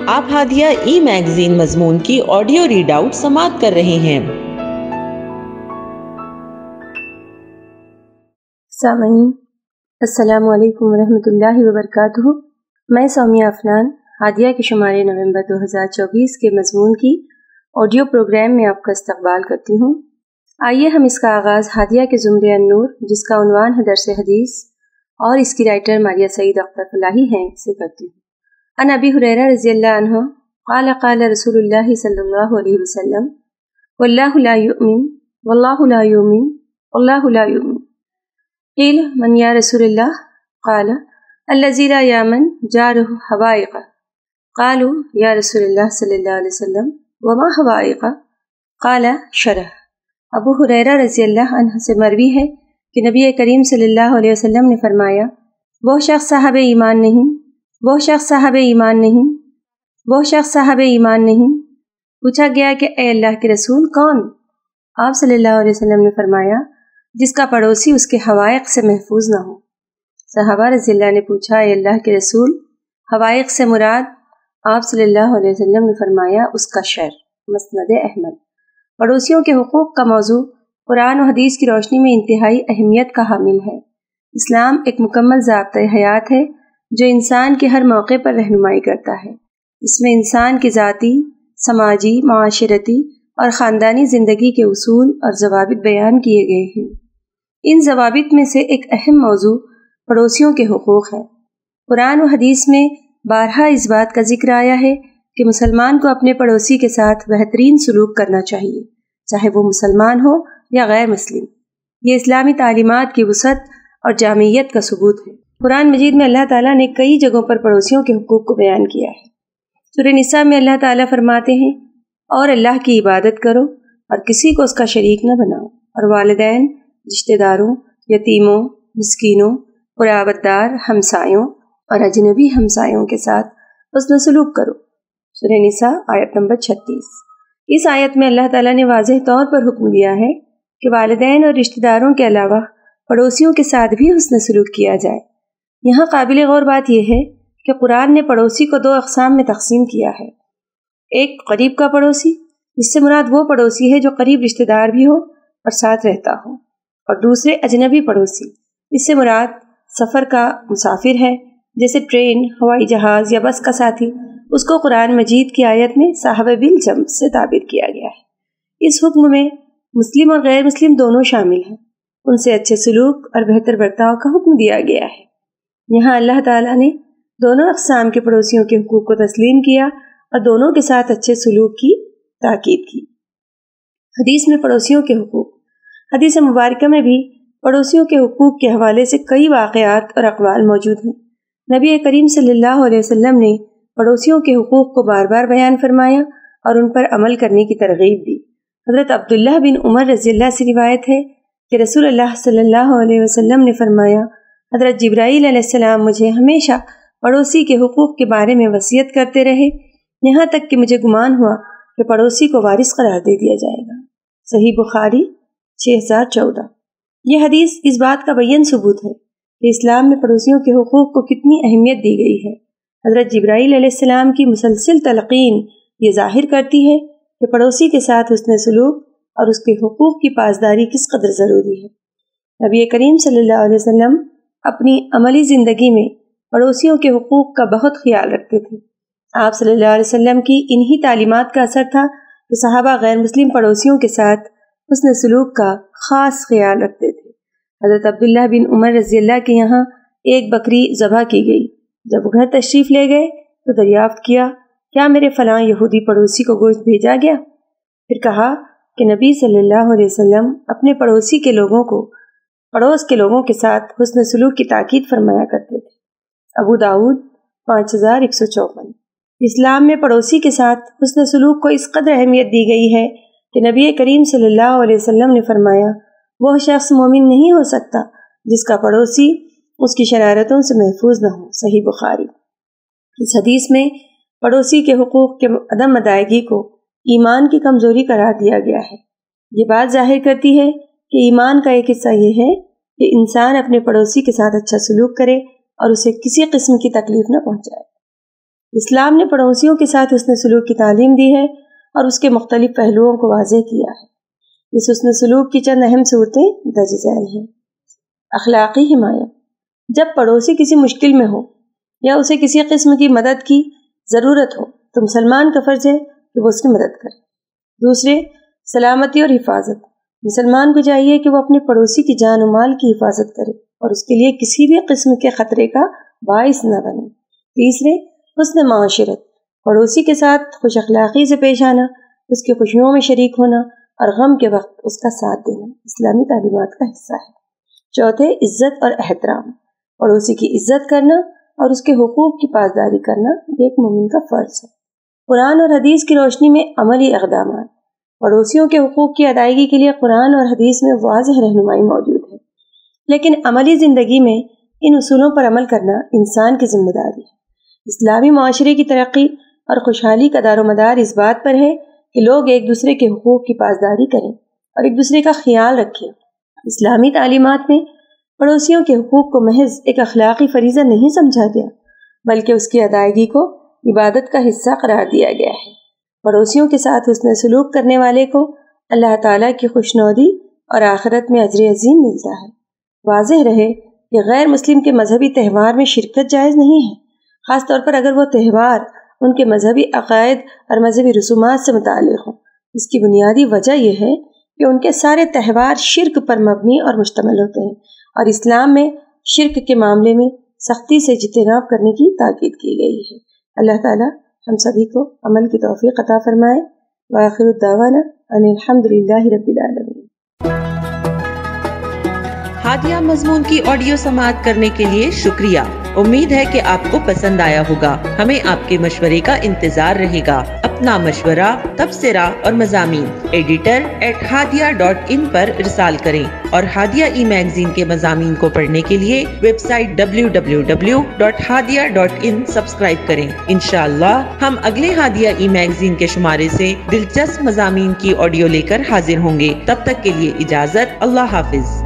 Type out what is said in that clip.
آپ ہادیہ ای میگزین مضمون کی آڈیو ریڈ آؤٹ سماعت کر رہے ہیں۔ سامعین السلام علیکم ورحمۃ اللہ وبرکاتہ۔ میں سومیہ افنان ہادیہ کے شمارے نومبر 2024 کے مضمون کی آڈیو پروگرام میں آپ کا استقبال کرتی ہوں۔ آئیے ہم اس کا آغاز ہادیہ کے زمرے النور، جس کا عنوان ہے درس حدیث اور اس کی رائٹر ماریہ سعید اختر فلاحی ہیں، سے کرتی ہوں۔ عن ابی ہریرہ رضی اللہ عنہ قال قال رسول اللہ صلی اللہ علیہ وسلم واللہ لا یؤمن واللہ لا یؤمن واللہ لا یؤمن قیل من یا رسول اللہ قال الذی لا یامن جارہ حوائق قالوا یا رسول اللہ صلی اللہ علیہ وسلم وما حوائق قال شرح۔ ابو ہریرہ رضی اللہ عنہ سے مروی ہے کہ نبی کریم صلی اللہ علیہ وسلم نے فرمایا، وہ شخص صاحب ایمان نہیں، وہ شخص صاحب ایمان نہیں، وہ شخص صاحب ایمان نہیں۔ پوچھا گیا کہ اے اللہ کے رسول کون؟ آپ صلی اللہ علیہ وسلم نے فرمایا، جس کا پڑوسی اس کے حوائق سے محفوظ نہ ہو۔ صحابہ رضی اللہ نے پوچھا، اے اللہ کے رسول حوائق سے مراد؟ آپ صلی اللہ علیہ وسلم نے فرمایا، اس کا شر۔ مسند احمد۔ پڑوسیوں کے حقوق کا موضوع قرآن و حدیث کی روشنی میں انتہائی اہمیت کا حامل ہے۔ اسلام ایک مکمل ضابطۂ حیات ہے جو انسان کے ہر موقع پر رہنمائی کرتا ہے۔ اس میں انسان کی ذاتی، سماجی، معاشرتی اور خاندانی زندگی کے اصول اور ضوابط بیان کیے گئے ہیں۔ ان ضوابط میں سے ایک اہم موضوع پڑوسیوں کے حقوق ہے۔ قرآن و حدیث میں بارہا اس بات کا ذکر آیا ہے کہ مسلمان کو اپنے پڑوسی کے ساتھ بہترین سلوک کرنا چاہیے، چاہے وہ مسلمان ہو یا غیر مسلم۔ یہ اسلامی تعلیمات کی وسعت اور جامعیت کا ثبوت ہے۔ قرآن مجید میں اللہ تعالیٰ نے کئی جگہوں پر پڑوسیوں کے حقوق کو بیان کیا ہے۔ سورہ نساء میں اللہ تعالیٰ فرماتے ہیں، اور اللہ کی عبادت کرو اور کسی کو اس کا شریک نہ بناؤ، اور والدین، رشتہ داروں، یتیموں، مسکینوں، قرابت دار، ہمسایوں اور اجنبی ہمسایوں کے ساتھ حسن سلوک کرو۔ سورہ نساء آیت نمبر 36۔ اس آیت میں اللہ تعالیٰ نے واضح طور پر حکم دیا ہے کہ والدین اور رشتہ داروں کے علاوہ پڑوسیوں کے ساتھ بھی حسن سلوک کیا جائے۔ یہاں قابل غور بات یہ ہے کہ قرآن نے پڑوسی کو دو اقسام میں تقسیم کیا ہے۔ ایک قریب کا پڑوسی، جس سے مراد وہ پڑوسی ہے جو قریب رشتہ دار بھی ہو اور ساتھ رہتا ہو، اور دوسرے اجنبی پڑوسی، اس سے مراد سفر کا مسافر ہے، جیسے ٹرین، ہوائی جہاز یا بس کا ساتھی۔ اس کو قرآن مجید کی آیت میں صاحب بالجنب سے تعبیر کیا گیا ہے۔ اس حکم میں مسلم اور غیر مسلم دونوں شامل ہیں۔ ان سے اچھے سلوک اور بہتر برتاؤ کا حکم دیا گیا ہے۔ یہاں اللہ تعالیٰ نے دونوں اقسام کے پڑوسیوں کے حقوق کو تسلیم کیا اور دونوں کے ساتھ اچھے سلوک کی تاکید کی۔ حدیث میں پڑوسیوں کے حقوق۔ حدیث مبارکہ میں بھی پڑوسیوں کے حقوق کے حوالے سے کئی واقعات اور اقوال موجود ہیں۔ نبی کریم صلی اللہ علیہ وسلم نے پڑوسیوں کے حقوق کو بار بار بیان فرمایا اور ان پر عمل کرنے کی ترغیب دی۔ حضرت عبداللہ بن عمر رضی اللہ سے روایت ہے کہ رسول اللہ صلی اللہ علیہ وسلم نے فرمایا، حضرت جبرائیل علیہ السلام مجھے ہمیشہ پڑوسی کے حقوق کے بارے میں وصیت کرتے رہے، یہاں تک کہ مجھے گمان ہوا کہ پڑوسی کو وارث قرار دے دیا جائے گا۔ صحیح بخاری 6014۔ یہ حدیث اس بات کا بیان ثبوت ہے کہ اسلام میں پڑوسیوں کے حقوق کو کتنی اہمیت دی گئی ہے۔ حضرت جبرائیل علیہ السلام کی مسلسل تلقین یہ ظاہر کرتی ہے کہ پڑوسی کے ساتھ حسن سلوک اور اس کے حقوق کی پاسداری کس قدر ضروری ہے۔ نبی کریم صلی اللہ علیہ وسلم اپنی عملی زندگی میں پڑوسیوں کے حقوق کا بہت خیال رکھتے تھے۔ آپ صلی اللہ علیہ وسلم کی انہی تعلیمات کا اثر تھا کہ صحابہ غیر مسلم پڑوسیوں کے ساتھ حسن سلوک کا خاص خیال رکھتے تھے۔ حضرت عبداللہ بن عمر رضی اللہ کے یہاں ایک بکری ذبح کی گئی۔ جب وہ گھر تشریف لے گئے تو دریافت کیا، کیا میرے فلاں یہودی پڑوسی کو گوشت بھیجا گیا؟ پھر کہا کہ نبی صلی اللہ علیہ وسلم اپنے پڑوس کے لوگوں کے ساتھ حسن سلوک کی تاکید فرمایا کرتے تھے۔ ابو داؤد 5154۔ اسلام میں پڑوسی کے ساتھ حسن سلوک کو اس قدر اہمیت دی گئی ہے کہ نبی کریم صلی اللہ علیہ وسلم نے فرمایا، وہ شخص مومن نہیں ہو سکتا جس کا پڑوسی اس کی شرارتوں سے محفوظ نہ ہو۔ صحیح بخاری۔ اس حدیث میں پڑوسی کے حقوق کے عدم ادائیگی کو ایمان کی کمزوری قرار دیا گیا ہے۔ یہ بات ظاہر کرتی ہے کہ ایمان کا ایک حصہ یہ ہے کہ انسان اپنے پڑوسی کے ساتھ اچھا سلوک کرے اور اسے کسی قسم کی تکلیف نہ پہنچائے۔ اسلام نے پڑوسیوں کے ساتھ حسن سلوک کی تعلیم دی ہے اور اس کے مختلف پہلوؤں کو واضح کیا ہے۔ اس حسن سلوک کی چند اہم صورتیں درج ذیل ہیں۔ اخلاقی حمایت، جب پڑوسی کسی مشکل میں ہو یا اسے کسی قسم کی مدد کی ضرورت ہو تو مسلمان کا فرض ہے کہ وہ اس کی مدد کرے۔ دوسرے، سلامتی اور حفاظت، مسلمان کو چاہیے کہ وہ اپنے پڑوسی کی جان و مال کی حفاظت کرے اور اس کے لیے کسی بھی قسم کے خطرے کا باعث نہ بنے۔ تیسرے، حسن معاشرت، پڑوسی کے ساتھ خوش اخلاقی سے پیش آنا، اس کی خوشیوں میں شریک ہونا اور غم کے وقت اس کا ساتھ دینا اسلامی تعلیمات کا حصہ ہے۔ چوتھے، عزت اور احترام، پڑوسی کی عزت کرنا اور اس کے حقوق کی پاسداری کرنا یہ ایک مومن کا فرض ہے۔ قرآن اور حدیث کی روشنی میں عملی اقدامات، پڑوسیوں کے حقوق کی ادائیگی کے لیے قرآن اور حدیث میں واضح رہنمائی موجود ہے، لیکن عملی زندگی میں ان اصولوں پر عمل کرنا انسان کی ذمہ داری ہے۔ اسلامی معاشرے کی ترقی اور خوشحالی کا دار و مدار اس بات پر ہے کہ لوگ ایک دوسرے کے حقوق کی پاسداری کریں اور ایک دوسرے کا خیال رکھیں۔ اسلامی تعلیمات میں پڑوسیوں کے حقوق کو محض ایک اخلاقی فریضہ نہیں سمجھا گیا، بلکہ اس کی ادائیگی کو عبادت کا حصہ قرار دیا گیا ہے۔ پڑوسیوں کے ساتھ حسن سلوک کرنے والے کو اللہ تعالیٰ کی خوشنودی اور آخرت میں اجر عظیم ملتا ہے۔ واضح رہے کہ غیر مسلم کے مذہبی تہوار میں شرکت جائز نہیں ہے، خاص طور پر اگر وہ تہوار ان کے مذہبی عقائد اور مذہبی رسومات سے متعلق ہوں۔ اس کی بنیادی وجہ یہ ہے کہ ان کے سارے تہوار شرک پر مبنی اور مشتمل ہوتے ہیں، اور اسلام میں شرک کے معاملے میں سختی سے اجتناب کرنے کی تاکید کی گئی ہے۔ اللہ تعالی ہم سبھی کو عمل کی توفیق عطا فرمائے۔ وآخر الدعوانا ان الحمدللہ رب العالمین۔ ہادیہ مضمون کی آڈیو سماعت کرنے کے لیے شکریہ۔ امید ہے کہ آپ کو پسند آیا ہوگا۔ ہمیں آپ کے مشورے کا انتظار رہے گا۔ اپنا مشورہ، تبصرہ اور مضامین editor@hadia.in پر ارسال کریں اور ہادیہ ای میگزین کے مضامین کو پڑھنے کے لیے ویب سائٹ www.hadia.in سبسکرائب کریں۔ انشاءاللہ ہم اگلے ہادیہ ای میگزین کے شمارے سے دلچسپ مضامین کی آڈیو لے کر حاضر ہوں گے۔ تب تک کے لیے اجازت، اللہ حافظ۔